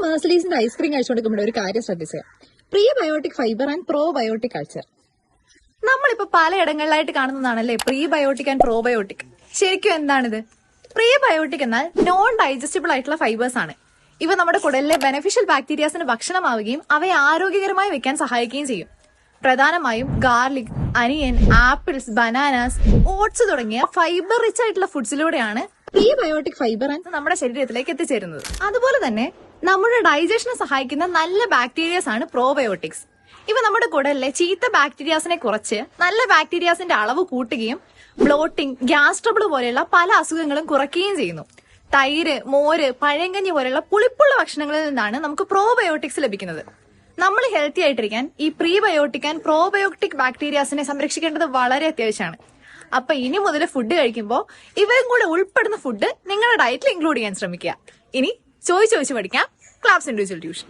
മേഴ്സഡീസിന്റെ ice cream കഴിച്ചുകൊണ്ടിരിക്കുമ്പോൾ ഒരു കാര്യം ശ്രദ്ധിച്ചത്, prebiotic fibre and probiotic culture. നമ്മളിപ്പോ പലയിടങ്ങളിലായിട്ട് കാണുന്നതാണല്ലേ പ്രീബയോട്ടിക് ആൻഡ് പ്രോബയോട്ടിക്. ശരിക്കും എന്താണിത്? പ്രീബയോട്ടിക് എന്നാൽ നോൺ ഡൈജസ്റ്റബിൾ ആയിട്ടുള്ള ഫൈബേഴ്സ് ആണ്. ഇവ നമ്മുടെ കുടലിലെ ബെനഫിഷ്യൽ ബാക്ടീരിയാസിന് ഭക്ഷണമാവുകയും അവയെ ആരോഗ്യകരമായി വെക്കാൻ സഹായിക്കുകയും ചെയ്യും. പ്രധാനമായും ഗാർലിക്, അനിയൻ, ആപ്പിൾസ്, ബനാനാസ്, ഓട്സ് തുടങ്ങിയ ഫൈബർ റിച്ച് ആയിട്ടുള്ള ഫുഡ്സിലൂടെയാണ് പ്രീബയോട്ടിക് ഫൈബർ നമ്മുടെ ശരീരത്തിലേക്ക് എത്തിച്ചേരുന്നത്. അതുപോലെ തന്നെ നമ്മുടെ ഡൈജഷനെ സഹായിക്കുന്ന നല്ല ബാക്ടീരിയാസ് ആണ് പ്രോബയോട്ടിക്സ്. ഇവ നമ്മുടെ കുടലിലെ ചീത്ത ബാക്ടീരിയാസിനെ കുറച്ച് നല്ല ബാക്ടീരിയാസിന്റെ അളവ് കൂട്ടുകയും ബ്ലോട്ടിംഗ്, ഗ്യാസ് ട്രബിൾ പോലെയുള്ള പല അസുഖങ്ങളും കുറയ്ക്കുകയും ചെയ്യുന്നു. തൈര്, മോര്, പഴങ്കഞ്ഞി പോലെയുള്ള പുളിപ്പുള്ള ഭക്ഷണങ്ങളിൽ നിന്നാണ് നമുക്ക് പ്രോബയോട്ടിക്സ് ലഭിക്കുന്നത്. നമ്മൾ ഹെൽത്തി ആയിട്ടിരിക്കാൻ ഈ പ്രീബയോട്ടിക് ആൻഡ് പ്രോബയോട്ടിക് ബാക്ടീരിയാസിനെ സംരക്ഷിക്കേണ്ടത് വളരെ അത്യാവശ്യമാണ്. അപ്പൊ ഇനി മുതൽ ഫുഡ് കഴിക്കുമ്പോൾ ഇവയും കൂടെ ഉൾപ്പെടുന്ന ഫുഡ് നിങ്ങളുടെ ഡയറ്റിൽ ഇൻക്ലൂഡ് ചെയ്യാൻ ശ്രമിക്കുക. ഇനി ചോദിച്ചു പഠിക്കാം ക്ലാപ്സ് ഇൻഡിവിജ്വൽ ട്യൂഷൻ.